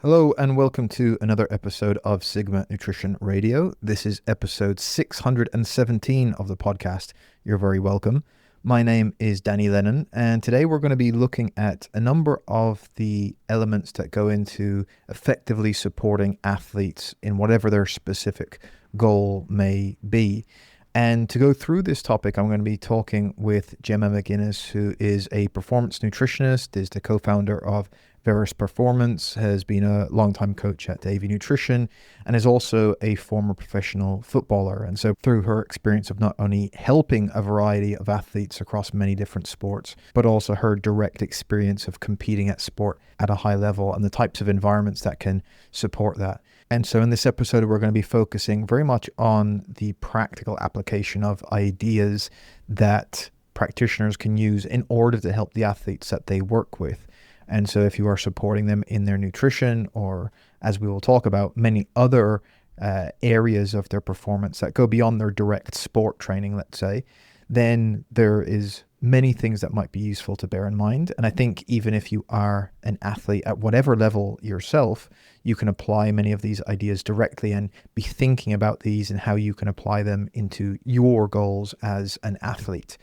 Hello and welcome to another episode of Sigma Nutrition Radio. This is episode 617 of the podcast. You're very welcome. My name is Danny Lennon, and today we're going to be looking at a number of the elements that go into effectively supporting athletes in whatever their specific goal may be. And to go through this topic, I'm going to be talking with Gemma McGuinness, who is a performance nutritionist, is the co-founder of Verus Performance, has been a longtime coach at Davy Nutrition, and is also a former professional footballer. And so through her experience of not only helping a variety of athletes across many different sports, but also her direct experience of competing at sport at a high level and the types of environments that can support that. And so in this episode, we're going to be focusing very much on the practical application of ideas that practitioners can use in order to help the athletes that they work with. And so if you are supporting them in their nutrition, or as we will talk about, many other areas of their performance that go beyond their direct sport training, let's say, then there is many things that might be useful to bear in mind. And I think even if you are an athlete at whatever level yourself, you can apply many of these ideas directly and be thinking about these and how you can apply them into your goals as an athlete.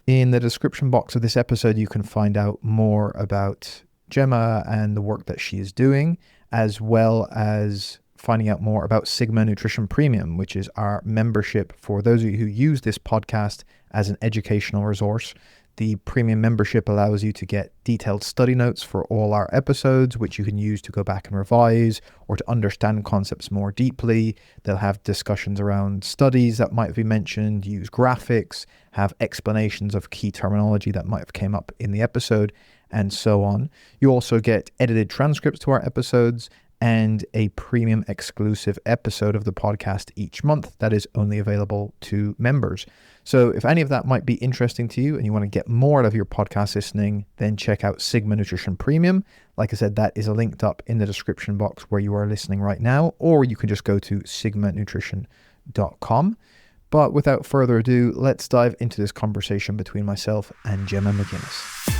In the description box of this episode, you can find out more about Gemma and the work that she is doing, as well as finding out more about Sigma Nutrition Premium, which is our membership for those of you who use this podcast as an educational resource. The premium membership allows you to get detailed study notes for all our episodes, which you can use to go back and revise or to understand concepts more deeply. They'll have discussions around studies that might be mentioned, use graphics, have explanations of key terminology that might have came up in the episode, and so on. You also get edited transcripts to our episodes and a premium exclusive episode of the podcast each month that is only available to members. So if any of that might be interesting to you and you want to get more out of your podcast listening, then check out Sigma Nutrition Premium. Like I said, that is linked up in the description box where you are listening right now, or you can just go to sigmanutrition.com. But without further ado, let's dive into this conversation between myself and Gemma McGuinness.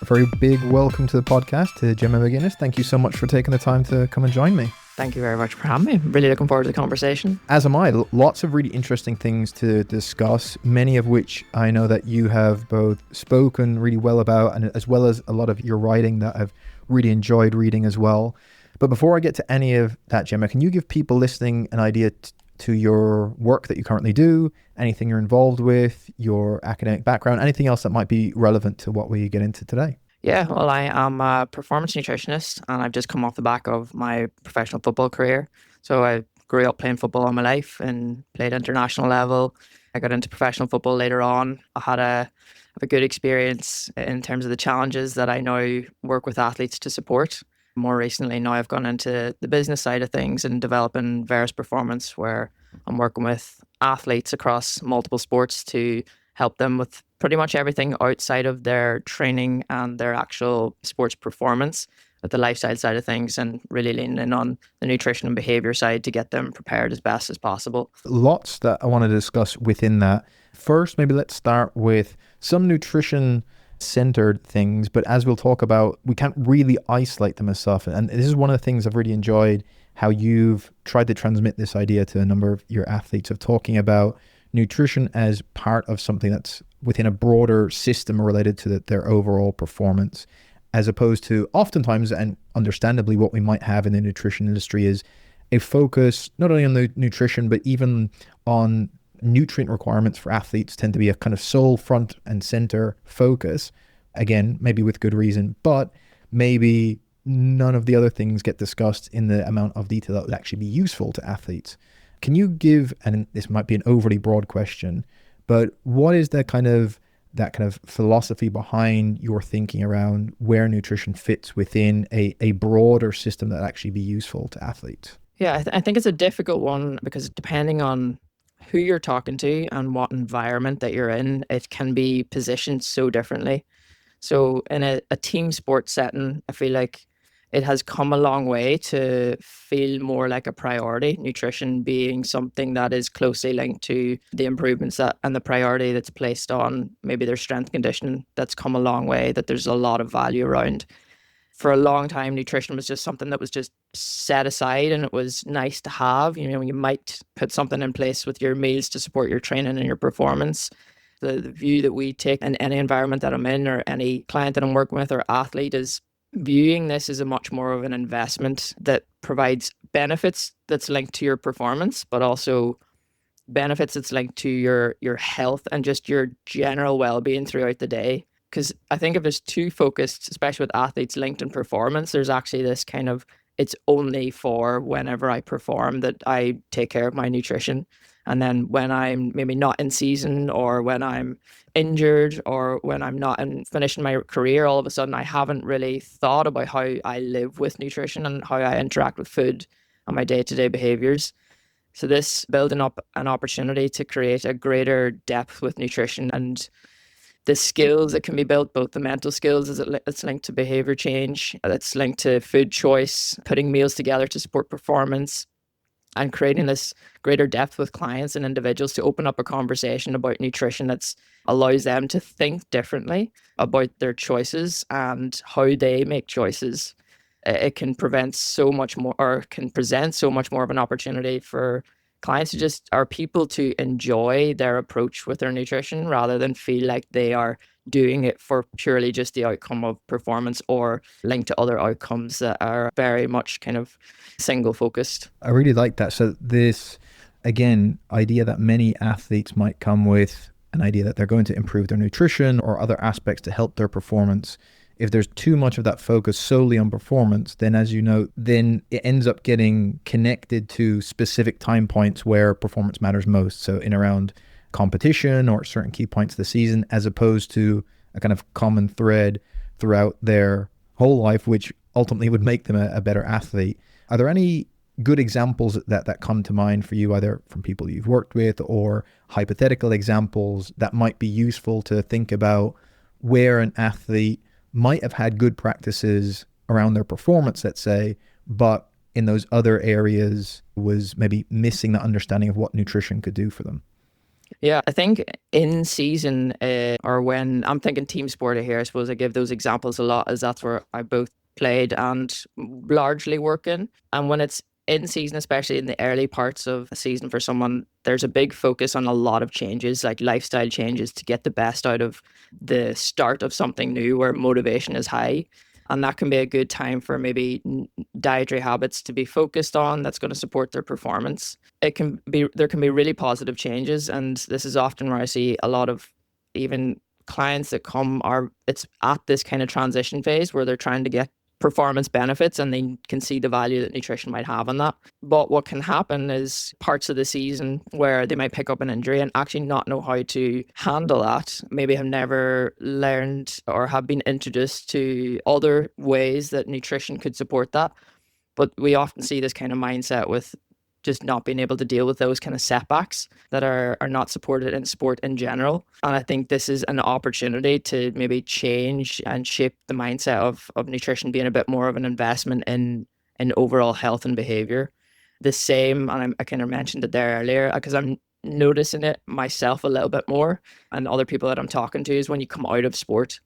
A very big welcome to the podcast to Gemma McGuinness. Thank you so much for taking the time to come and join me. Thank you very much for having me. Really looking forward to the conversation. As am I. Lots of really interesting things to discuss, many of which I know that you have both spoken really well about, and as well as a lot of your writing that I've really enjoyed reading as well. But before I get to any of that, Gemma, can you give people listening an idea to your work that you currently do, anything you're involved with, your academic background, anything else that might be relevant to what we get into today? Yeah, well, I am a performance nutritionist, and I've just come off the back of my professional football career. So I grew up playing football all my life and played international level. I got into professional football later on. I had a good experience in terms of the challenges that I now work with athletes to support. More recently, now I've gone into the business side of things and developing Verus Performance, where I'm working with athletes across multiple sports to help them with pretty much everything outside of their training and their actual sports performance, with the lifestyle side of things, and really leaning in on the nutrition and behavior side to get them prepared as best as possible. Lots that I want to discuss within that. First, maybe let's start with some nutrition centered things, but as we'll talk about, we can't really isolate them as stuff. And this is one of the things I've really enjoyed, how you've tried to transmit this idea to a number of your athletes of talking about nutrition as part of something that's within a broader system related to their overall performance, as opposed to oftentimes, and understandably, what we might have in the nutrition industry is a focus not only on the nutrition, but even on nutrient requirements for athletes tend to be a kind of sole front and center focus. Again, maybe with good reason, but maybe none of the other things get discussed in the amount of detail that would actually be useful to athletes. Can you give, and this might be an overly broad question, but what is that kind of philosophy behind your thinking around where nutrition fits within a broader system that actually be useful to athletes? Yeah, I think it's a difficult one because depending on who you're talking to and what environment that you're in, it can be positioned so differently. So in a team sports setting, I feel like it has come a long way to feel more like a priority, nutrition being something that is closely linked to the improvements that and the priority that's placed on maybe their strength conditioning. That's come a long way, that there's a lot of value around. For a long time, nutrition was just something that was just set aside and it was nice to have. You know, you might put something in place with your meals to support your training and your performance. The view that we take in any environment that I'm in or any client that I'm working with or athlete is viewing this as a much more of an investment that provides benefits that's linked to your performance, but also benefits that's linked to your health and just your general well-being throughout the day. Because I think if it's too focused, especially with athletes linked in performance, there's actually this kind of, it's only for whenever I perform that I take care of my nutrition. And then when I'm maybe not in season or when I'm injured or when I'm not finishing my career, all of a sudden I haven't really thought about how I live with nutrition and how I interact with food and my day-to-day behaviors. So this building up an opportunity to create a greater depth with nutrition and the skills that can be built, both the mental skills as it's linked to behavior change, that's linked to food choice, putting meals together to support performance, and creating this greater depth with clients and individuals to open up a conversation about nutrition that allows them to think differently about their choices and how they make choices. It can prevent so much more, or can present so much more of an opportunity for clients to just, are people to enjoy their approach with their nutrition rather than feel like they are doing it for purely just the outcome of performance or linked to other outcomes that are very much kind of single focused. I really like that. So this, again, idea that many athletes might come with an idea that they're going to improve their nutrition or other aspects to help their performance. If there's too much of that focus solely on performance, then as you know, then it ends up getting connected to specific time points where performance matters most. So in around competition or certain key points of the season, as opposed to a kind of common thread throughout their whole life, which ultimately would make them a better athlete. Are there any good examples that come to mind for you, either from people you've worked with or hypothetical examples that might be useful to think about where an athlete might have had good practices around their performance, let's say, but in those other areas was maybe missing the understanding of what nutrition could do for them? Yeah, I think in season or when I'm thinking team sport here, I suppose I give those examples a lot as that's where I both played and largely work in. And when it's in season, especially in the early parts of a season for someone, there's a big focus on a lot of changes, like lifestyle changes to get the best out of the start of something new where motivation is high. And that can be a good time for maybe dietary habits to be focused on that's going to support their performance. There can be really positive changes. And this is often where I see a lot of even clients that come it's at this kind of transition phase where they're trying to get performance benefits and they can see the value that nutrition might have on that. But what can happen is parts of the season where they might pick up an injury and actually not know how to handle that, maybe have never learned or have been introduced to other ways that nutrition could support that. But we often see this kind of mindset with just not being able to deal with those kind of setbacks that are not supported in sport in general. And I think this is an opportunity to maybe change and shape the mindset of nutrition being a bit more of an investment in overall health and behavior. The same, and I kind of mentioned it there earlier, because I'm noticing it myself a little bit more and other people that I'm talking to, is when you come out of sport.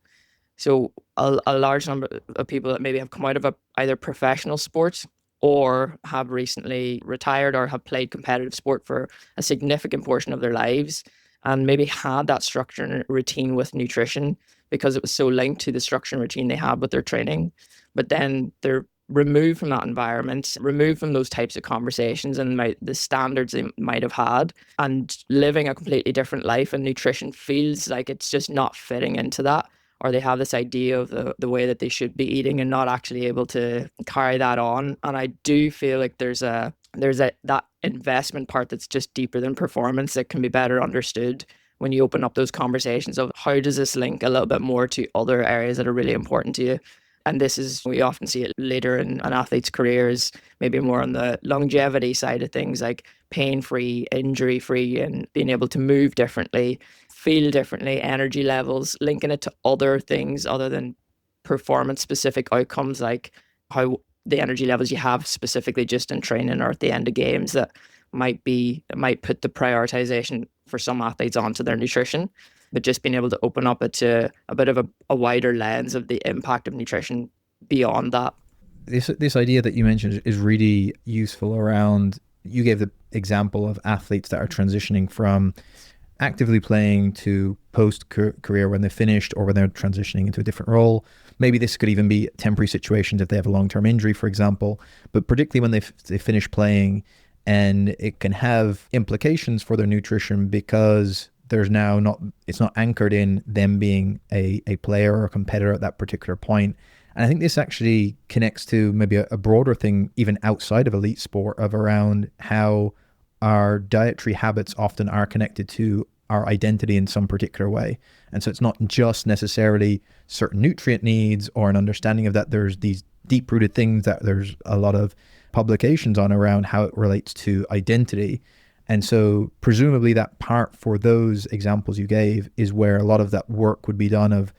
So a large number of people that maybe have come out of either professional sport or have recently retired or have played competitive sport for a significant portion of their lives and maybe had that structure and routine with nutrition because it was so linked to the structure and routine they had with their training. But then they're removed from that environment, removed from those types of conversations and the standards they might have had, and living a completely different life, and nutrition feels like it's just not fitting into that, or they have this idea of the way that they should be eating and not actually able to carry that on. And I do feel like there's that investment part that's just deeper than performance that can be better understood when you open up those conversations of how does this link a little bit more to other areas that are really important to you. And this is, we often see it later in an athlete's careers, maybe more on the longevity side of things, like pain-free, injury-free, and being able to move differently, feel differently, energy levels, linking it to other things other than performance-specific outcomes like how the energy levels you have specifically just in training or at the end of games that it might put the prioritization for some athletes onto their nutrition, but just being able to open up it to a bit of a wider lens of the impact of nutrition beyond that. This idea that you mentioned is really useful around, you gave the example of athletes that are transitioning from actively playing to post career when they're finished or when they're transitioning into a different role. Maybe this could even be temporary situations if they have a long-term injury, for example, but particularly when they finish playing, and it can have implications for their nutrition because it's not anchored in them being a player or a competitor at that particular point. And I think this actually connects to maybe a broader thing, even outside of elite sport, of around how our dietary habits often are connected to our identity in some particular way. And so it's not just necessarily certain nutrient needs or an understanding of that. There's these deep-rooted things that there's a lot of publications on around how it relates to identity. And so presumably that part for those examples you gave is where a lot of that work would be done of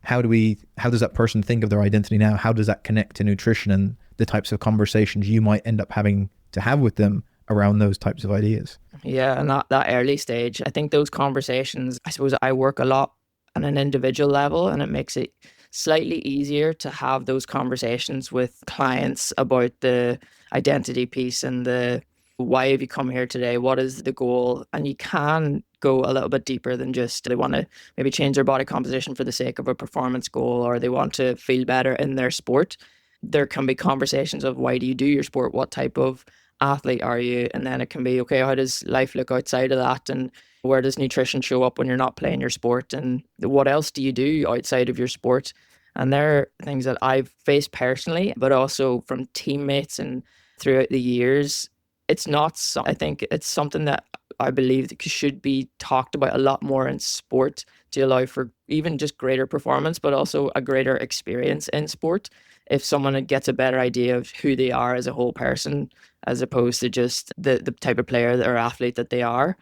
how does that person think of their identity now? How does that connect to nutrition and the types of conversations you might end up having to have with them around those types of ideas? Yeah, and that early stage, I think those conversations, I suppose I work a lot on an individual level, and it makes it slightly easier to have those conversations with clients about the identity piece and the why have you come here today? What is the goal? And you can go a little bit deeper than just they want to maybe change their body composition for the sake of a performance goal, or they want to feel better in their sport. There can be conversations of why do you do your sport? What type of athlete are you? And then it can be, okay, how does life look outside of that? And where does nutrition show up when you're not playing your sport? And what else do you do outside of your sport? And there are things that I've faced personally, but also from teammates and throughout the years. I think it's something that I believe that should be talked about a lot more in sport to allow for even just greater performance, but also a greater experience in sport. If someone gets a better idea of who they are as a whole person, as opposed to just the type of player or athlete that they are.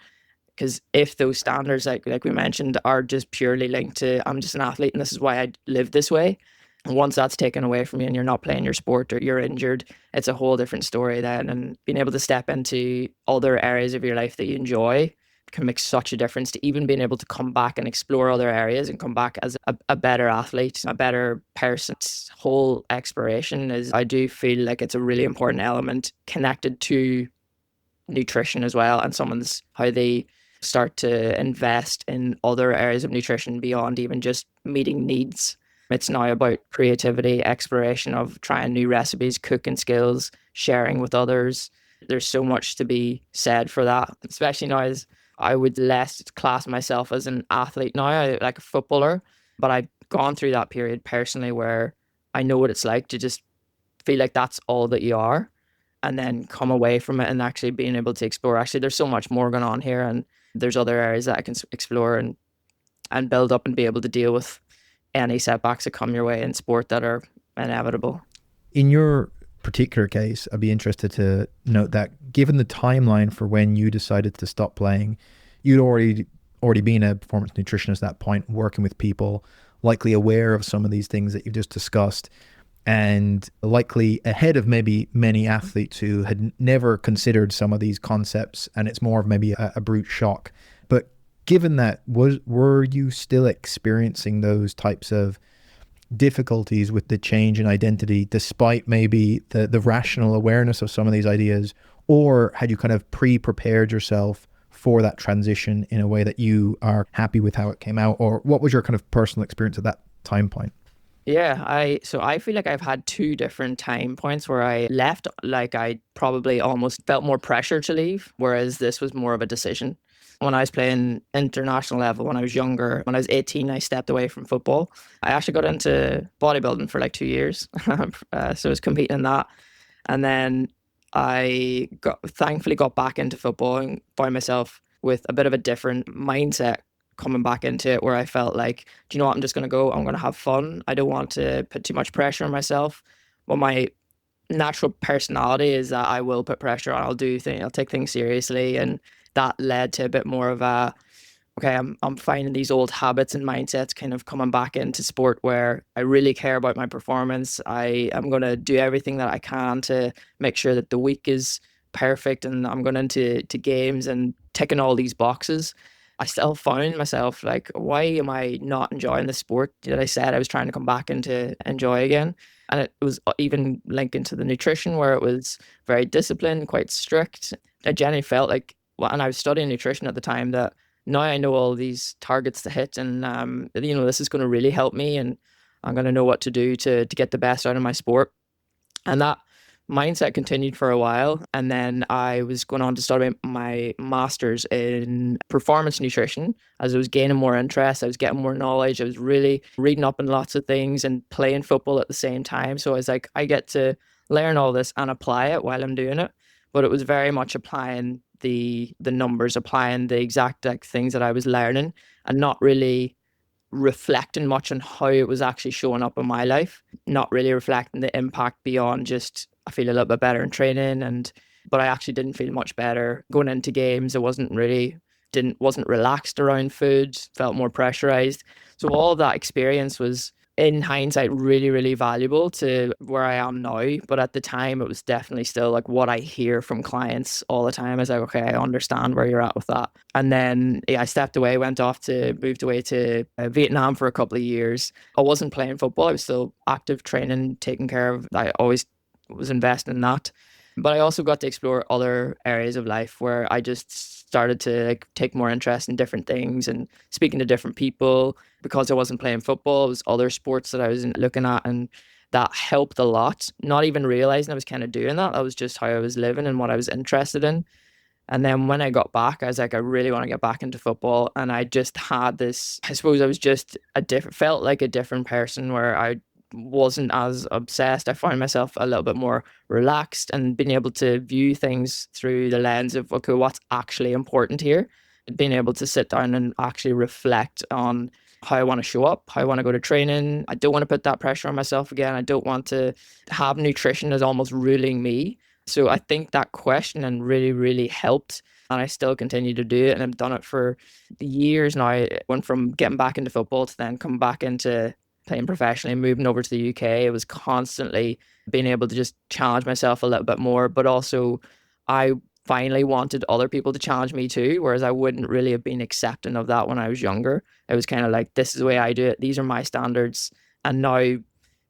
Because if those standards, like we mentioned, are just purely linked to I'm just an athlete and this is why I live this way, and once that's taken away from you and you're not playing your sport or you're injured, it's a whole different story then. And being able to step into other areas of your life that you enjoy can make such a difference to even being able to come back and explore other areas and come back as a better athlete, a better person. Whole exploration I do feel like it's a really important element connected to nutrition as well, and how they start to invest in other areas of nutrition beyond even just meeting needs. It's now about creativity, exploration of trying new recipes, cooking skills, sharing with others. There's so much to be said for that, especially now as I would less class myself as an athlete now, like a footballer, but I've gone through that period personally where I know what it's like to just feel like that's all that you are, and then come away from it and actually being able to explore, actually, there's so much more going on here, and there's other areas that I can explore and build up and be able to deal with any setbacks that come your way in sport that are inevitable. In your particular case, I'd be interested to note that given the timeline for when you decided to stop playing, you'd already been a performance nutritionist at that point, working with people, likely aware of some of these things that you've just discussed, and likely ahead of maybe many athletes who had never considered some of these concepts, and it's more of maybe a brute shock. But given that, were you still experiencing those types of difficulties with the change in identity, despite maybe the rational awareness of some of these ideas, or had you kind of pre-prepared yourself for that transition in a way that you are happy with how it came out? Or what was your kind of personal experience at that time point? Yeah, I feel like I've had two different time points where I left, like I probably almost felt more pressure to leave, whereas this was more of a decision. When I was playing international level, when I was younger, when I was 18, I stepped away from football. I actually got into bodybuilding for like 2 years. So I was competing in that. And then thankfully got back into football and found myself with a bit of a different mindset coming back into it, where I felt like, do you know what, I'm just going to go, I'm going to have fun. I don't want to put too much pressure on myself. Well, my natural personality is that I will put pressure on. I'll take things seriously. And that led to a bit more of a okay, I'm finding these old habits and mindsets kind of coming back into sport where I really care about my performance. I am going to do everything that I can to make sure that the week is perfect, and I'm going into games and ticking all these boxes. I still found myself like, why am I not enjoying the sport that I said I was trying to come back into enjoy again? And it was even linked into the nutrition where it was very disciplined, quite strict. I genuinely felt like, well, and I was studying nutrition at the time, that now I know all these targets to hit, and this is going to really help me, and I'm going to know what to do to get the best out of my sport. And that mindset continued for a while. And then I was going on to study my master's in performance nutrition. As I was gaining more interest, I was getting more knowledge. I was really reading up on lots of things and playing football at the same time. So I was like, I get to learn all this and apply it while I'm doing it. But it was very much applying the numbers, applying the exact like things that I was learning, and not really reflecting much on how it was actually showing up in my life, not really reflecting the impact beyond just I feel a little bit better in training, but I actually didn't feel much better going into games. I wasn't relaxed around food, felt more pressurized. So all of that experience was in hindsight really, really valuable to where I am now. But at the time it was definitely still like what I hear from clients all the time is like, okay, I understand where you're at with that. And then I stepped away, moved away to Vietnam for a couple of years. I wasn't playing football. I was still active training, taking care of, I always was investing in that. But I also got to explore other areas of life where I just started to like take more interest in different things and speaking to different people. Because I wasn't playing football, it was other sports that I was looking at, and that helped a lot. Not even realizing I was kind of doing that. That was just how I was living and what I was interested in. And then when I got back, I was like, I really want to get back into football. And I just had this, I suppose I was just felt like a different person where I wasn't as obsessed. I found myself a little bit more relaxed and being able to view things through the lens of, okay, what's actually important here? Being able to sit down and actually reflect on how I want to show up, how I want to go to training. I don't want to put that pressure on myself again. I don't want to have nutrition as almost ruling me. So I think that question really, really helped. And I still continue to do it. And I've done it for years now. I went from getting back into football to then come back into playing professionally, moving over to the UK. It was constantly being able to just challenge myself a little bit more. But also, I finally wanted other people to challenge me too, whereas I wouldn't really have been accepting of that when I was younger. It was kind of like, this is the way I do it. These are my standards. And now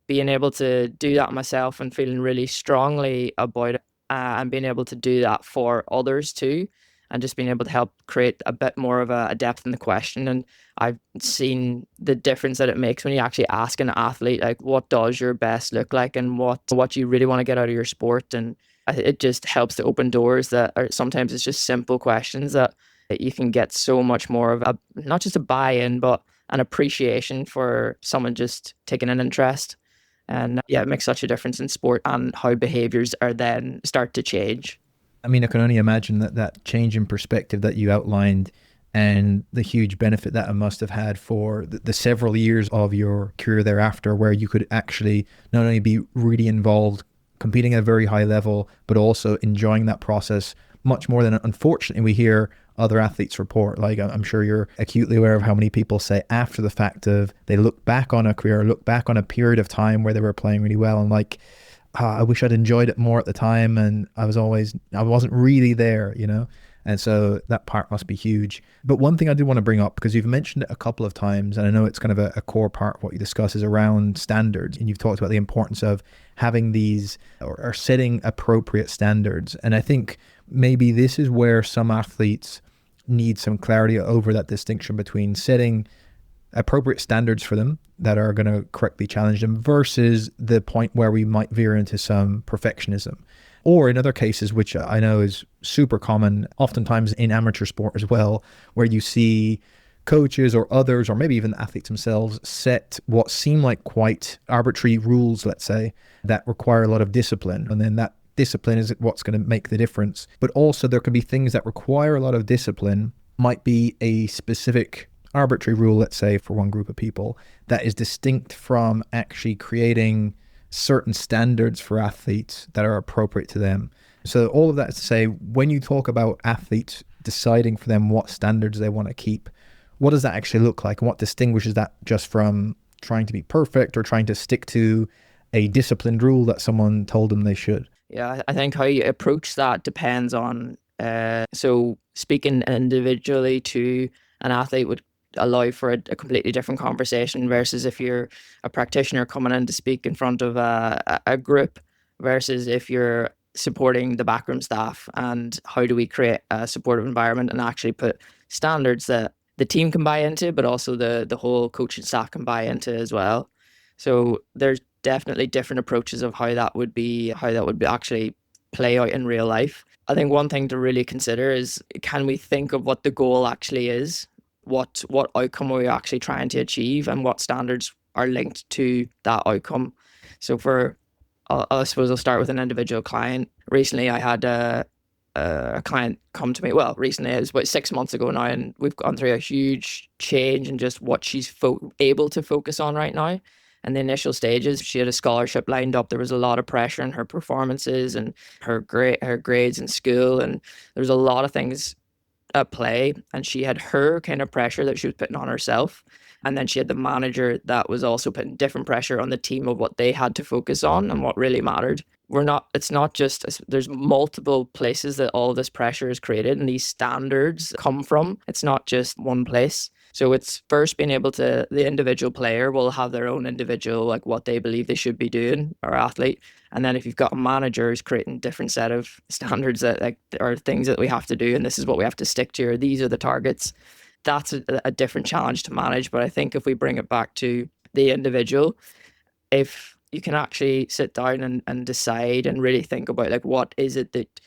being able to do that myself and feeling really strongly about it, and being able to do that for others too, and just being able to help create a bit more of a depth in the question. And I've seen the difference that it makes when you actually ask an athlete, like, what does your best look like, and what you really want to get out of your sport. And it just helps to open doors that are sometimes it's just simple questions that you can get so much more of a, not just a buy-in, but an appreciation for someone just taking an interest. And yeah, it makes such a difference in sport and how behaviors are then start to change. I mean, I can only imagine that change in perspective that you outlined and the huge benefit that it must have had for the several years of your career thereafter, where you could actually not only be really involved, competing at a very high level, but also enjoying that process much more than unfortunately we hear other athletes report. Like, I'm sure you're acutely aware of how many people say after the fact of they look back on a career, look back on a period of time where they were playing really well and like, I wish I'd enjoyed it more at the time, and I wasn't really there, and so that part must be huge. But one thing I do want to bring up, because you've mentioned it a couple of times, and I know it's kind of a core part of what you discuss, is around standards. And you've talked about the importance of having these or setting appropriate standards. And I think maybe this is where some athletes need some clarity over that distinction between setting appropriate standards for them that are going to correctly challenge them versus the point where we might veer into some perfectionism. Or in other cases, which I know is super common, oftentimes in amateur sport as well, where you see coaches or others, or maybe even athletes themselves, set what seem like quite arbitrary rules, let's say, that require a lot of discipline. And then that discipline is what's going to make the difference. But also there could be things that require a lot of discipline, might be a specific arbitrary rule, let's say, for one group of people that is distinct from actually creating certain standards for athletes that are appropriate to them. So all of that is to say, when you talk about athletes deciding for them what standards they want to keep, what does that actually look like? And what distinguishes that just from trying to be perfect or trying to stick to a disciplined rule that someone told them they should? Yeah, I think how you approach that depends on, so speaking individually to an athlete would allow for a completely different conversation versus if you're a practitioner coming in to speak in front of a group versus if you're supporting the backroom staff, and how do we create a supportive environment and actually put standards that the team can buy into, but also the whole coaching staff can buy into as well. So there's definitely different approaches of how that would be actually play out in real life. I think one thing to really consider is, can we think of what the goal actually is? What outcome are we actually trying to achieve, and what standards are linked to that outcome? So I suppose I'll start with an individual client. Recently I had a client come to me. Well, recently, it was about 6 months ago now, and we've gone through a huge change in just what she's able to focus on right now. And the initial stages, she had a scholarship lined up. There was a lot of pressure in her performances and her grades in school, and there was a lot of things at play. And she had her kind of pressure that she was putting on herself, and then she had the manager that was also putting different pressure on the team of what they had to focus on and what really mattered. It's not just, there's multiple places that all this pressure is created and these standards come from. It's not just one place. So it's first being able to, the individual player will have their own individual, like what they believe they should be doing, or athlete. And then if you've got a manager who's creating different set of standards that like are things that we have to do, and this is what we have to stick to, or these are the targets, that's a different challenge to manage. But I think if we bring it back to the individual, if you can actually sit down and decide and really think about like what is it that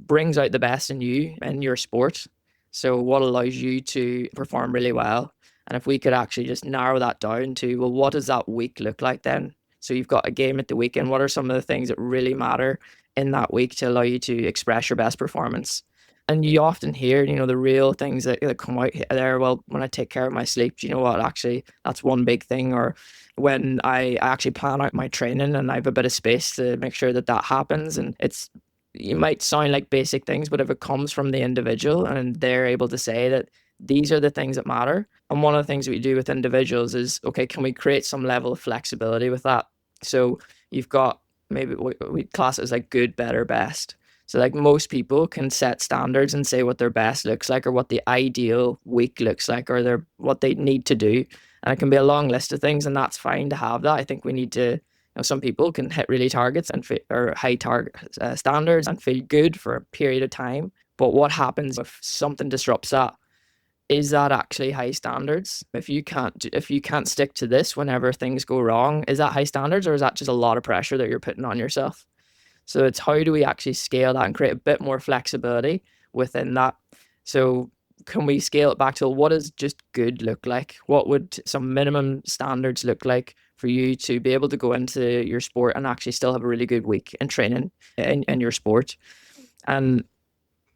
brings out the best in you and your sport. So what allows you to perform really well. And if we could actually just narrow that down to, well, what does that week look like then? So you've got a game at the weekend. What are some of the things that really matter in that week to allow you to express your best performance? And you often hear, the real things that come out there. Well, when I take care of my sleep, do you know what? Actually, that's one big thing. Or when I actually plan out my training and I have a bit of space to make sure that that happens. And you might sound like basic things, but if it comes from the individual and they're able to say that these are the things that matter. And one of the things we do with individuals is, okay, can we create some level of flexibility with that? So you've got, maybe we class it as like good, better, best. So like most people can set standards and say what their best looks like or what the ideal week looks like or what they need to do. And it can be a long list of things, and that's fine to have that. I think we need to, some people can hit really targets or high target standards and feel good for a period of time. But what happens if something disrupts that? Is that actually high standards? If you can't stick to this whenever things go wrong, is that high standards, or is that just a lot of pressure that you're putting on yourself? So it's how do we actually scale that and create a bit more flexibility within that? So can we scale it back to what does just good look like? What would some minimum standards look like for you to be able to go into your sport and actually still have a really good week in training in your sport? And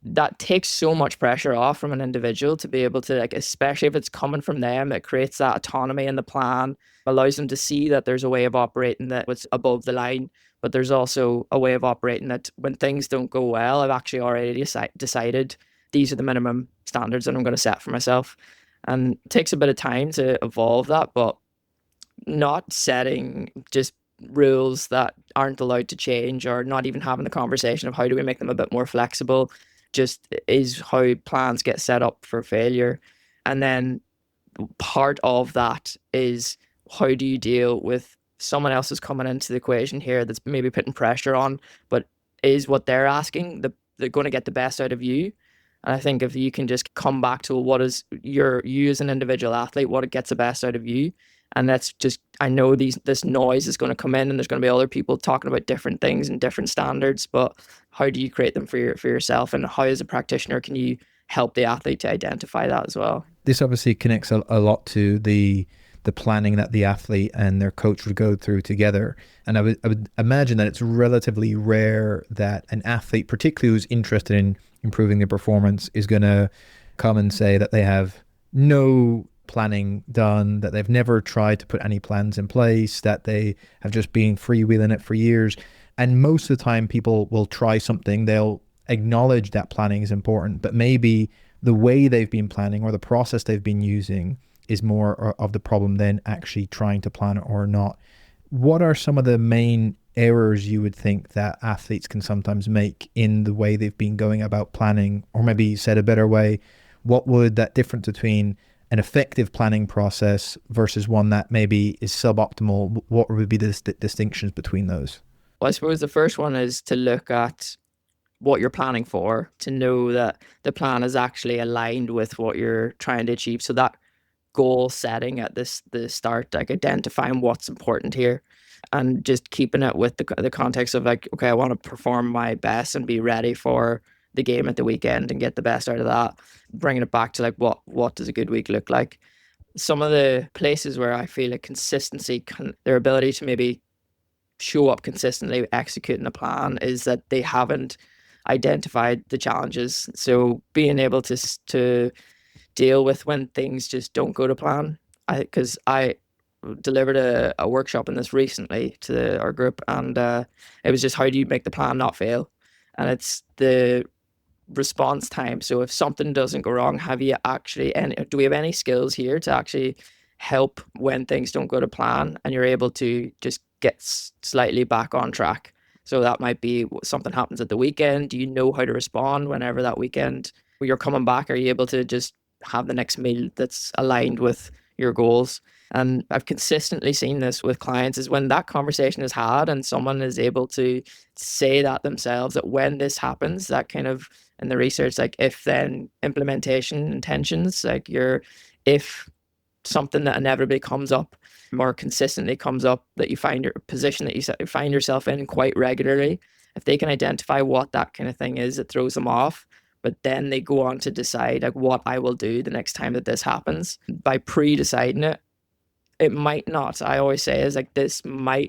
that takes so much pressure off from an individual to be able to, like, especially if it's coming from them, it creates that autonomy in the plan, allows them to see that there's a way of operating that was above the line, but there's also a way of operating that when things don't go well, I've actually already decided these are the minimum standards that I'm going to set for myself. And it takes a bit of time to evolve that, but not setting just rules that aren't allowed to change, or not even having the conversation of how do we make them a bit more flexible, just is how plans get set up for failure. And then part of that is, how do you deal with someone else is coming into the equation here that's maybe putting pressure on, but is what they're asking they're going to get the best out of you? And I think if you can just come back to what is you as an individual athlete, what it gets the best out of you. And that's just, I know this noise is going to come in, and there's going to be other people talking about different things and different standards, but how do you create them for yourself? And how, as a practitioner, can you help the athlete to identify that as well? This obviously connects a lot to the planning that the athlete and their coach would go through together. And I would imagine that it's relatively rare that an athlete, particularly who's interested in improving their performance, is going to come and say that they have no planning done, that they've never tried to put any plans in place, that they have just been freewheeling it for years. And most of the time people will try something, they'll acknowledge that planning is important, but maybe the way they've been planning or the process they've been using is more of the problem than actually trying to plan it or not. What are some of the main errors you would think that athletes can sometimes make in the way they've been going about planning? Or maybe said a better way, what would that difference between an effective planning process versus one that maybe is suboptimal, what would be the distinctions between those? Well, I suppose the first one is to look at what you're planning for, to know that the plan is actually aligned with what you're trying to achieve. So that goal setting at the start, like identifying what's important here and just keeping it with the context of like, okay, I want to perform my best and be ready for the game at the weekend and get the best out of that. Bringing it back to like what does a good week look like? Some of the places where I feel like consistency their ability to maybe show up consistently executing a plan is that they haven't identified the challenges. So being able to deal with when things just don't go to plan. Because I delivered a workshop in this recently to our group, and it was just how do you make the plan not fail? And it's the response time. So if something doesn't go wrong, do we have any skills here to actually help when things don't go to plan and you're able to just get slightly back on track? So that might be something happens at the weekend. Do you know how to respond whenever that weekend you're coming back? Are you able to just have the next meal that's aligned with your goals? And I've consistently seen this with clients is when that conversation is had and someone is able to say that themselves, that when this happens, that kind of in the research, like if then implementation intentions, like if something that inevitably comes up more consistently comes up, that you find your position that you find yourself in quite regularly, if they can identify what that kind of thing is, it throws them off. But then they go on to decide like what I will do the next time that this happens. By pre-deciding it, it might not. I always say is like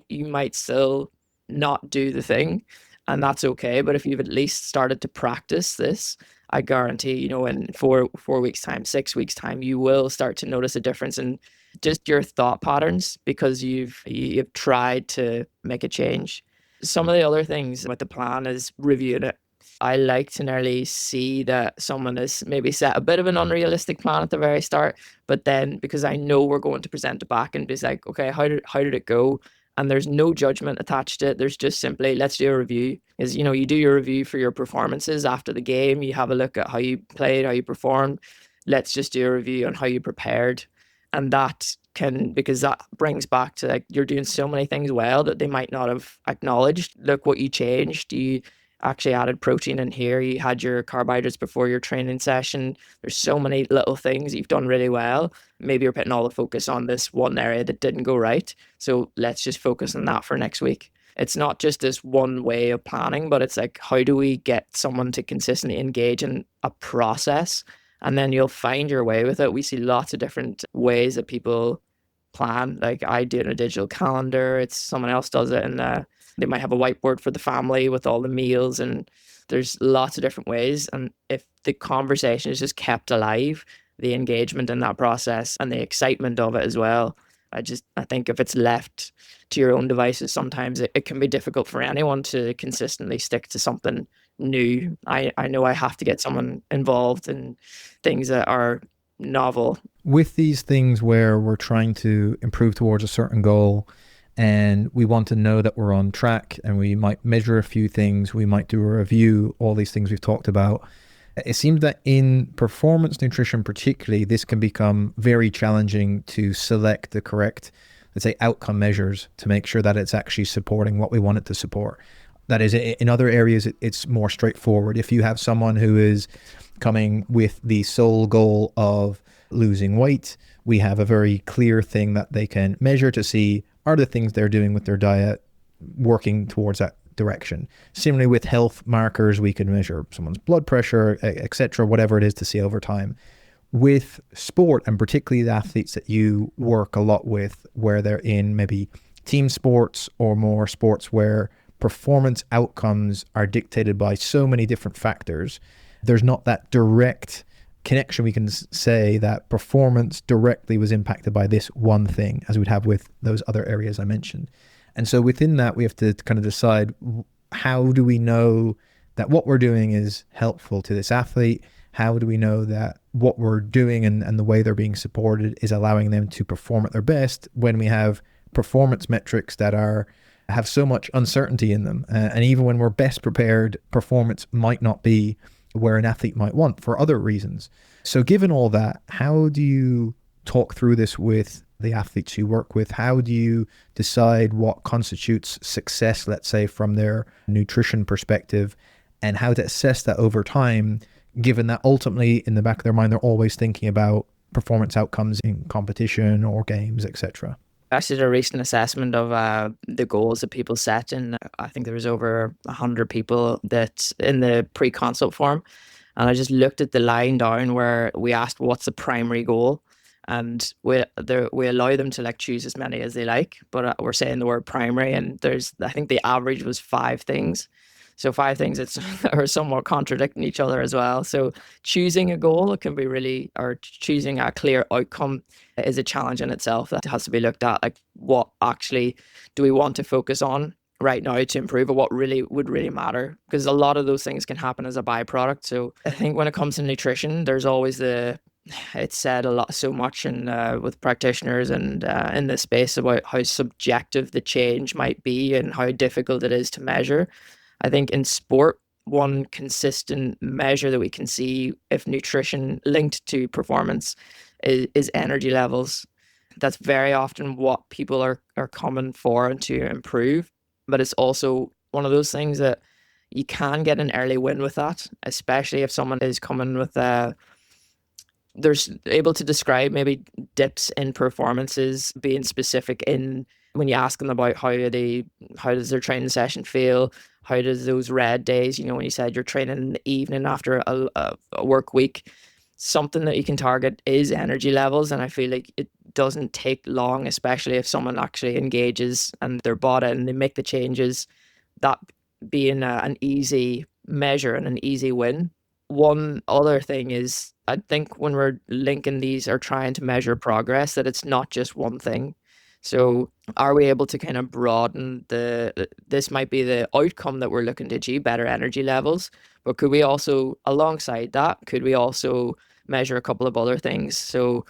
you might still not do the thing, and that's okay. But if you've at least started to practice this, I guarantee, in 4 weeks time, 6 weeks time, you will start to notice a difference in just your thought patterns because you've tried to make a change. Some of the other things with the plan is reviewing it. I like to nearly see that someone has maybe set a bit of an unrealistic plan at the very start, but then because I know we're going to present it back and be like, okay, how did it go? And there's no judgment attached to it. There's just simply, let's do a review. Is, you do your review for your performances after the game. You have a look at how you played, how you performed. Let's just do a review on how you prepared. And because that brings back to like, you're doing so many things well that they might not have acknowledged. Look what you changed. You actually added protein in here. You had your carbohydrates before your training session. There's so many little things you've done really well. Maybe you're putting all the focus on this one area that didn't go right. So let's just focus on that for next week. It's not just this one way of planning, but it's like, how do we get someone to consistently engage in a process? And then you'll find your way with it. We see lots of different ways that people plan. Like I do it in a digital calendar. It's someone else does it in they might have a whiteboard for the family with all the meals, and there's lots of different ways. And if the conversation is just kept alive, the engagement in that process and the excitement of it as well, I think if it's left to your own devices, sometimes it can be difficult for anyone to consistently stick to something new. I know I have to get someone involved in things that are novel. With these things where we're trying to improve towards a certain goal and we want to know that we're on track and we might measure a few things, we might do a review, all these things we've talked about. It seems that in performance nutrition particularly, this can become very challenging to select the correct, let's say, outcome measures to make sure that it's actually supporting what we want it to support. That is, in other areas, it's more straightforward. If you have someone who is coming with the sole goal of losing weight, we have a very clear thing that they can measure to see, are the things they're doing with their diet working towards that direction. Similarly with health markers, we can measure someone's blood pressure, etc., whatever it is, to see over time. With sport, and particularly the athletes that you work a lot with, where they're in maybe team sports or more sports where performance outcomes are dictated by so many different factors, there's not that direct connection. We can say that performance directly was impacted by this one thing, as we'd have with those other areas I mentioned. And so within that, we have to kind of decide, how do we know that what we're doing is helpful to this athlete? How do we know that what we're doing and the way they're being supported is allowing them to perform at their best when we have performance metrics that have so much uncertainty in them? And even when we're best prepared, performance might not be where an athlete might want for other reasons. So given all that, how do you talk through this with the athletes you work with? How do you decide what constitutes success, let's say, from their nutrition perspective, and how to assess that over time, given that ultimately in the back of their mind, they're always thinking about performance outcomes in competition or games, etc.? I did a recent assessment of the goals that people set, and I think there was over 100 people that in the pre-consult form, and I just looked at the line down where we asked what's the primary goal, and we allow them to like choose as many as they like, but we're saying the word primary, and I think the average was 5 things. So 5 things that are somewhat contradicting each other as well. So choosing a goal, it can be really, or choosing a clear outcome is a challenge in itself that has to be looked at. Like, what actually do we want to focus on right now to improve, or what really would really matter? Because a lot of those things can happen as a byproduct. So I think when it comes to nutrition, there's always it's said a lot, so much with practitioners and in this space about how subjective the change might be and how difficult it is to measure. I think in sport, one consistent measure that we can see if nutrition linked to performance is energy levels. That's very often what people are coming for and to improve. But it's also one of those things that you can get an early win with that, especially if someone is coming with there's able to describe maybe dips in performances, being specific in when you ask them about how does their training session feel, how does those red days, when you said you're training in the evening after a work week, something that you can target is energy levels. And I feel like it doesn't take long, especially if someone actually engages and they're bought in and they make the changes, that being an easy measure and an easy win. One other thing is, I think when we're linking these or trying to measure progress, that it's not just one thing. So are we able to kind of broaden this might be the outcome that we're looking to achieve, better energy levels, but could we also, alongside that, could we also measure a couple of other things? So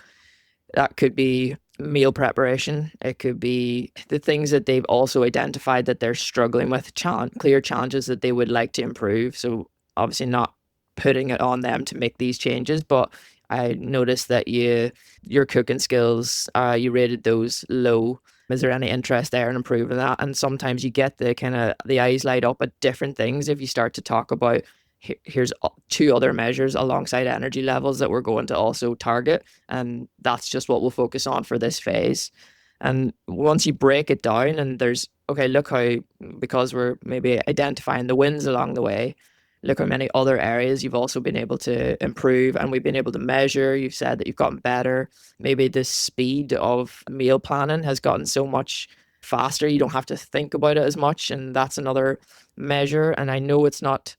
that could be meal preparation. It could be the things that they've also identified that they're struggling with, clear challenges that they would like to improve. So obviously not putting it on them to make these changes, but I noticed that your cooking skills, you rated those low. Is there any interest there in improving that? And sometimes you get the eyes light up at different things if you start to talk about, here's 2 other measures alongside energy levels that we're going to also target, and that's just what we'll focus on for this phase. And once you break it down and there's, okay, look how, because we're maybe identifying the wins along the way, look how many other areas you've also been able to improve and we've been able to measure. You've said that you've gotten better. Maybe the speed of meal planning has gotten so much faster. You don't have to think about it as much. And that's another measure. And I know it's not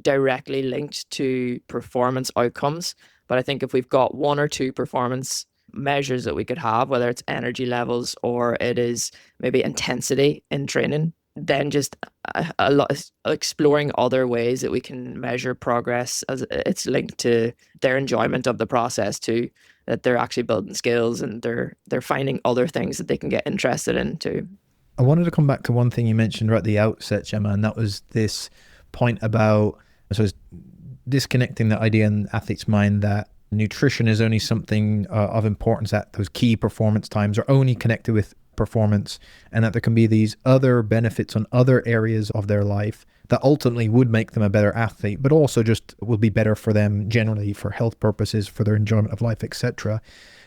directly linked to performance outcomes, but I think if we've got 1 or 2 performance measures that we could have, whether it's energy levels or it is maybe intensity in training, then just a lot exploring other ways that we can measure progress as it's linked to their enjoyment of the process too, that they're actually building skills and they're finding other things that they can get interested in too. I wanted to come back to one thing you mentioned right at the outset, Gemma, and that was this point about, I suppose, disconnecting the idea in athletes' mind that nutrition is only something of importance at those key performance times, or only connected with performance, and that there can be these other benefits on other areas of their life that ultimately would make them a better athlete, but also just will be better for them generally for health purposes, for their enjoyment of life, etc.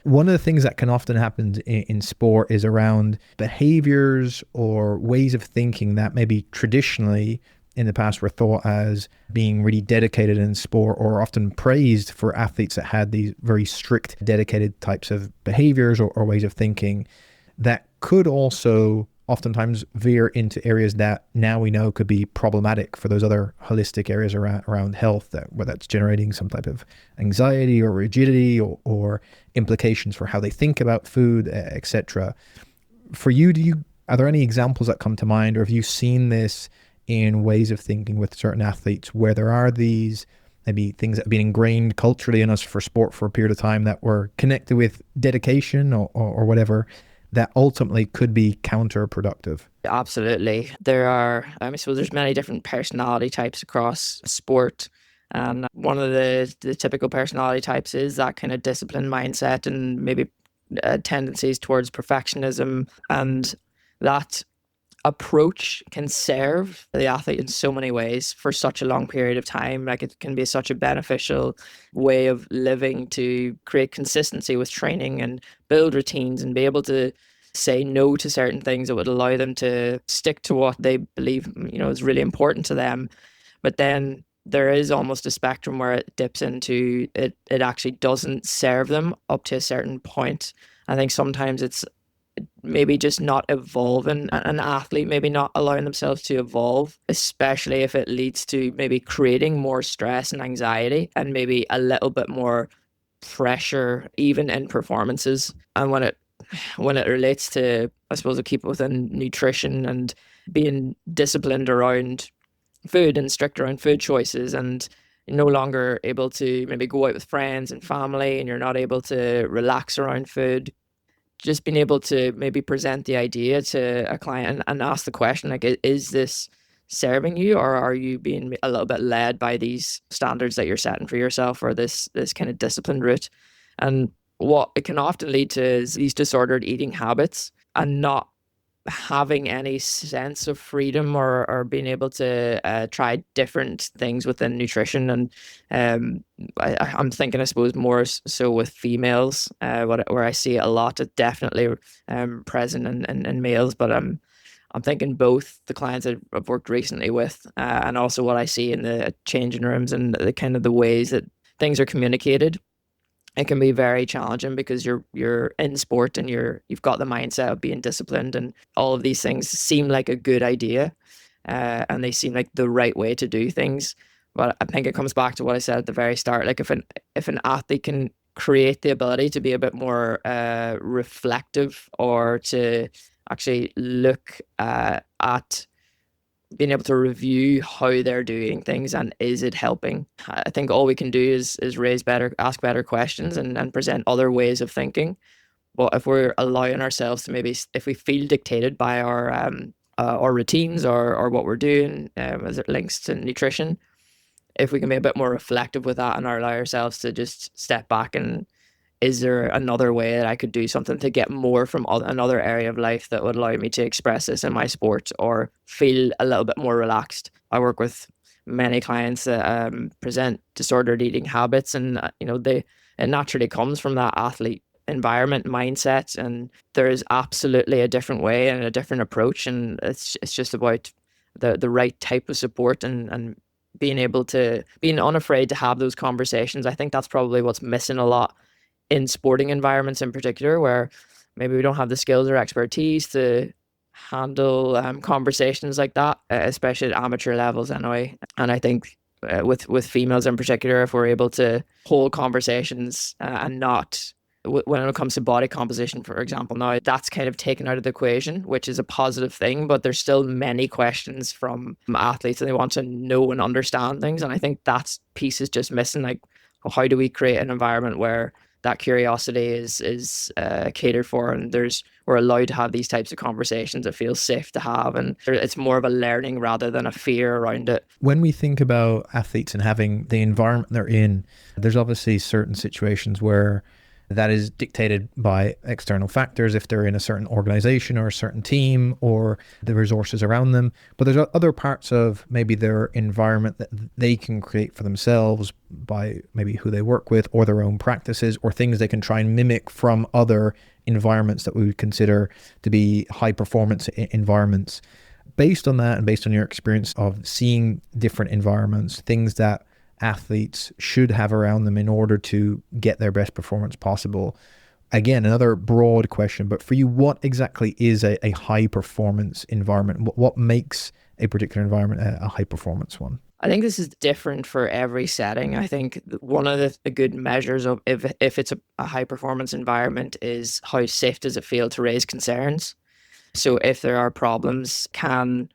One of the things that can often happen in sport is around behaviors or ways of thinking that maybe traditionally in the past were thought as being really dedicated in sport, or often praised for athletes that had these very strict, dedicated types of behaviors or ways of thinking that could also oftentimes veer into areas that now we know could be problematic for those other holistic areas around health, whether that's generating some type of anxiety or rigidity or implications for how they think about food, etc. For you, are there any examples that come to mind, or have you seen this in ways of thinking with certain athletes where there are these maybe things that have been ingrained culturally in us for sport for a period of time that were connected with dedication or whatever, that ultimately could be counterproductive? Absolutely. There are, I suppose there's many different personality types across sport. And one of the typical personality types is that kind of disciplined mindset and maybe tendencies towards perfectionism. And that approach can serve the athlete in so many ways for such a long period of time. Like, it can be such a beneficial way of living to create consistency with training and build routines and be able to say no to certain things that would allow them to stick to what they believe, is really important to them. But then there is almost a spectrum where it dips into it actually doesn't serve them up to a certain point. I think sometimes it's maybe just not evolving, an athlete maybe not allowing themselves to evolve, especially if it leads to maybe creating more stress and anxiety and maybe a little bit more pressure even in performances. And when it relates to, I suppose, I keep it within nutrition and being disciplined around food and strict around food choices, and you're no longer able to maybe go out with friends and family, and you're not able to relax around food. Just being able to maybe present the idea to a client and ask the question, like, is this serving you, or are you being a little bit led by these standards that you're setting for yourself, or this kind of disciplined route? And what it can often lead to is these disordered eating habits and not having any sense of freedom, or being able to try different things within nutrition. And I'm thinking, I suppose, more so with females, where I see it a lot. It's definitely present in males, but I'm thinking both the clients that I've worked recently with, and also what I see in the changing rooms and the kind of the ways that things are communicated. It can be very challenging because you're in sport and you've got the mindset of being disciplined, and all of these things seem like a good idea, and they seem like the right way to do things. But I think it comes back to what I said at the very start. Like, if an athlete can create the ability to be a bit more reflective, or to actually look at being able to review how they're doing things and is it helping. I think all we can do is ask better questions, and present other ways of thinking. But if we're allowing ourselves to, maybe if we feel dictated by our routines, or what we're doing, as it links to nutrition, if we can be a bit more reflective with that and allow ourselves to just step back, and is there another way that I could do something to get more from another area of life that would allow me to express this in my sport, or feel a little bit more relaxed? I work with many clients that present disordered eating habits, and it naturally comes from that athlete environment mindset, and there is absolutely a different way and a different approach, and it's just about the right type of support, and being unafraid to have those conversations. I think that's probably what's missing a lot in sporting environments in particular, where maybe we don't have the skills or expertise to handle conversations like that, especially at amateur levels anyway. And I think with females in particular, if we're able to hold conversations, and not when it comes to body composition, for example, now that's kind of taken out of the equation, which is a positive thing, but there's still many questions from athletes, and they want to know and understand things. And I think that piece is just missing. Like, how do we create an environment where that curiosity is catered for, and we're allowed to have these types of conversations that feel safe to have, and it's more of a learning rather than a fear around it. When we think about athletes and having the environment they're in, there's obviously certain situations where that is dictated by external factors, if they're in a certain organization or a certain team, or the resources around them. But there's other parts of maybe their environment that they can create for themselves by maybe who they work with, or their own practices, or things they can try and mimic from other environments that we would consider to be high performance environments. Based on that, and based on your experience of seeing different environments, things that athletes should have around them in order to get their best performance possible. Again, another broad question, but for you, what exactly is a high performance environment? What makes a particular environment a high performance one? I think this is different for every setting. I think one of the good measures of if it's a high performance environment is how safe does it feel to raise concerns. So if there are problems, can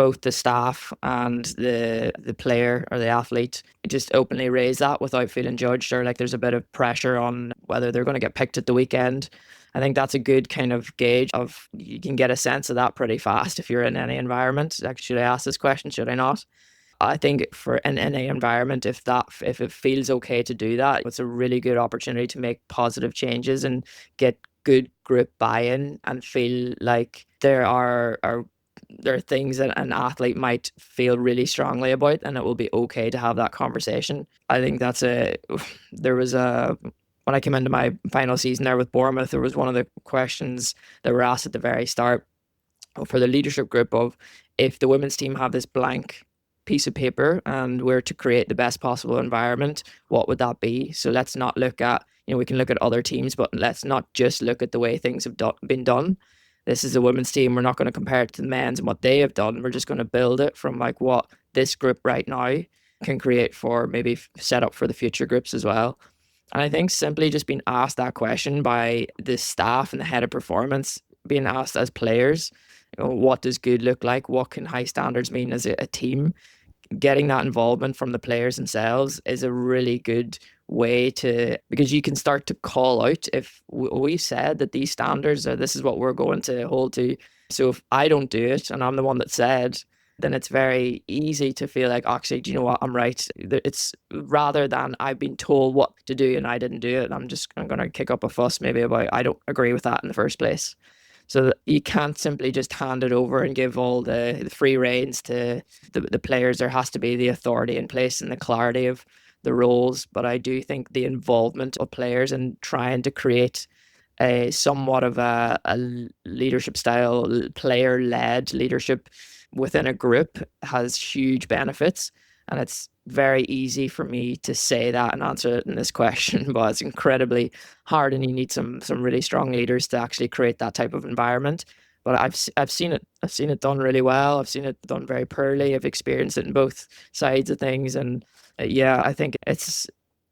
both the staff and the player or the athlete just openly raise that without feeling judged, or like there's a bit of pressure on whether they're going to get picked at the weekend. I think that's a good kind of gauge of, you can get a sense of that pretty fast if you're in any environment. Like, should I ask this question? Should I not? I think for in any environment, if it feels okay to do that, it's a really good opportunity to make positive changes and get good group buy-in and feel like there are things that an athlete might feel really strongly about, and it will be okay to have that conversation. I think there was a when I came into my final season there with Bournemouth, there was one of the questions that were asked at the very start for the leadership group of, if the women's team have this blank piece of paper and we're to create the best possible environment, what would that be? So let's not look at, we can look at other teams, but let's not just look at the way things have been done. This is a women's team. We're not going to compare it to the men's and what they have done. We're just going to build it from like what this group right now can create for maybe set up for the future groups as well. And I think simply just being asked that question by the staff and the head of performance, being asked as players, what does good look like? What can high standards mean as a team? Getting that involvement from the players themselves is a really good way to, because you can start to call out if we said that these standards are, this is what we're going to hold to. So if I don't do it and I'm the one that said, then it's very easy to feel like, actually, do you know what, I'm right. It's rather than I've been told what to do and I didn't do it, I'm going to kick up a fuss maybe about, I don't agree with that in the first place. So you can't simply just hand it over and give all the free reins to the players. There has to be the authority in place and the clarity of the roles. But I do think the involvement of players and trying to create a somewhat of a leadership style, player-led leadership within a group has huge benefits. And it's very easy for me to say that and answer it in this question, but it's incredibly hard, and you need some really strong leaders to actually create that type of environment. But I've seen it done really well. I've seen it done very poorly. I've experienced it in both sides of things, and I think it's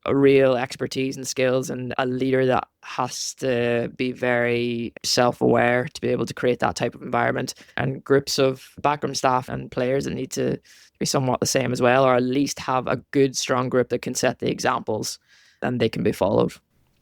a real expertise and skills, and a leader that has to be very self-aware to be able to create that type of environment, and groups of backroom staff and players that need to be somewhat the same as well, or at least have a good strong group that can set the examples and they can be followed.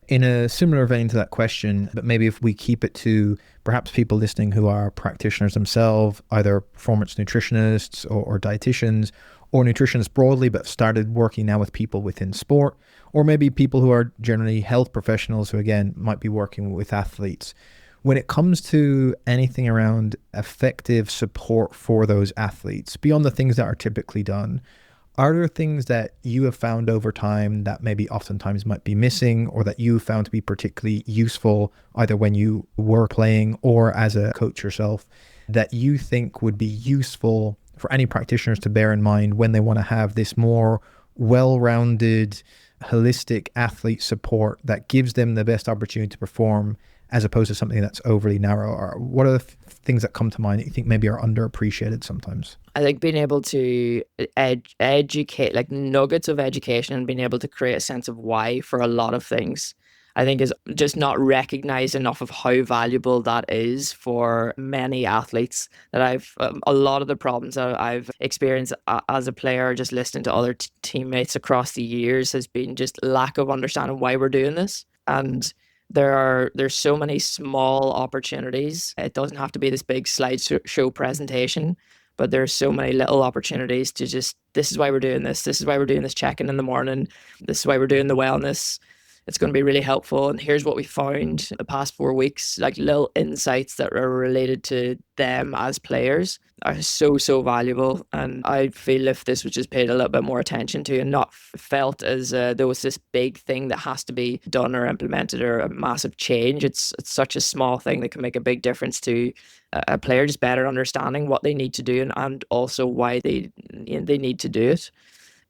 In a similar vein to that question, but maybe if we keep it to perhaps people listening who are practitioners themselves, either performance nutritionists or dietitians, or nutritionists broadly, but started working now with people within sport, or maybe people who are generally health professionals who, again, might be working with athletes. When it comes to anything around effective support for those athletes, beyond the things that are typically done, are there things that you have found over time that maybe oftentimes might be missing, or that you found to be particularly useful, either when you were playing or as a coach yourself, that you think would be useful for any practitioners to bear in mind when they want to have this more well-rounded, holistic athlete support that gives them the best opportunity to perform, as opposed to something that's overly narrow? Or what are the things that come to mind that you think maybe are underappreciated sometimes? I think being able to educate, like nuggets of education, and being able to create a sense of why for a lot of things, I think is just not recognized enough of how valuable that is for many athletes. That a lot of the problems that I've experienced as a player, just listening to other teammates across the years, has been just lack of understanding why we're doing this. And there's so many small opportunities. It doesn't have to be this big slideshow presentation, but there's so many little opportunities to just, this is why we're doing this. This is why we're doing this check-in in the morning. This is why we're doing the wellness. It's going to be really helpful. And here's what we found the past 4 weeks, like little insights that are related to them as players are so valuable. And I feel if this was just paid a little bit more attention to and not felt as there was this big thing that has to be done or implemented or a massive change, it's such a small thing that can make a big difference to a player just better understanding what they need to do and also why they need to do it.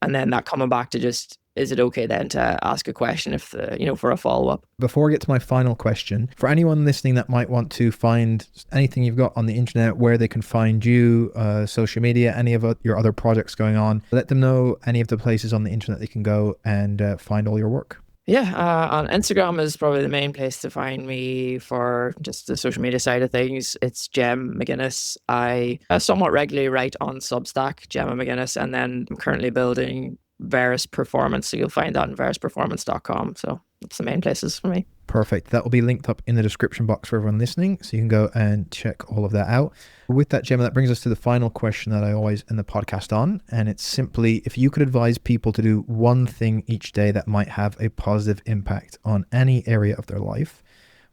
And then that coming back to just, is it okay then to ask a question if for a follow-up? Before I get to my final question, for anyone listening that might want to find anything you've got on the internet, where they can find you, social media, any of your other projects going on, let them know any of the places on the internet they can go and find all your work. Yeah, on Instagram is probably the main place to find me for just the social media side of things. It's Gem McGuinness. I somewhat regularly write on Substack, Gemma McGuinness, and then I'm currently building Verus Performance. So you'll find that on verusperformance.com. So that's the main places for me. Perfect. That will be linked up in the description box for everyone listening, so you can go and check all of that out. With that, Gemma, that brings us to the final question that I always end the podcast on, and it's simply, if you could advise people to do one thing each day that might have a positive impact on any area of their life,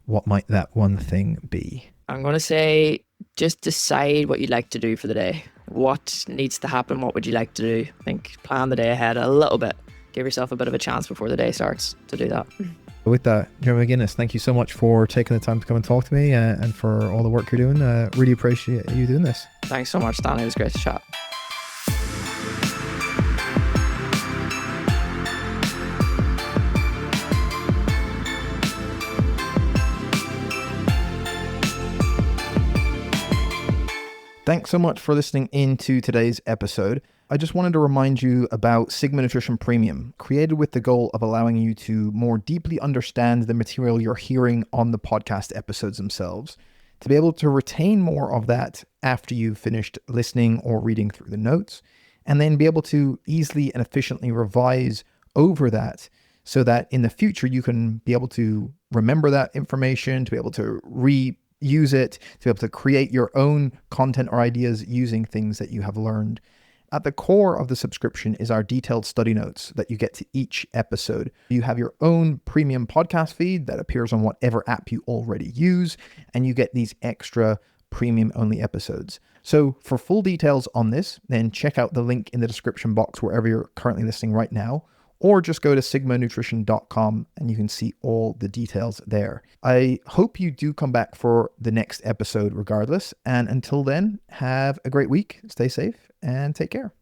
what might that one thing be? I'm going to say just decide what you'd like to do for the day. What needs to happen? What would you like to do? I think plan the day ahead a little bit. Give yourself a bit of a chance before the day starts to do that. With that, Gemma McGuinness, thank you so much for taking the time to come and talk to me and for all the work you're doing. Really appreciate you doing this. Thanks so much, Dan. It was great to chat. Thanks so much for listening into today's episode. I just wanted to remind you about Sigma Nutrition Premium, created with the goal of allowing you to more deeply understand the material you're hearing on the podcast episodes themselves, to be able to retain more of that after you've finished listening or reading through the notes, and then be able to easily and efficiently revise over that so that in the future you can be able to remember that information, to be able to use it, to be able to create your own content or ideas using things that you have learned. At the core of the subscription is our detailed study notes that you get to each episode. You have your own premium podcast feed that appears on whatever app you already use, and you get these extra premium only episodes. So for full details on this, then check out the link in the description box wherever you're currently listening right now, or just go to sigmanutrition.com and you can see all the details there. I hope you do come back for the next episode regardless. And until then, have a great week, stay safe, and take care.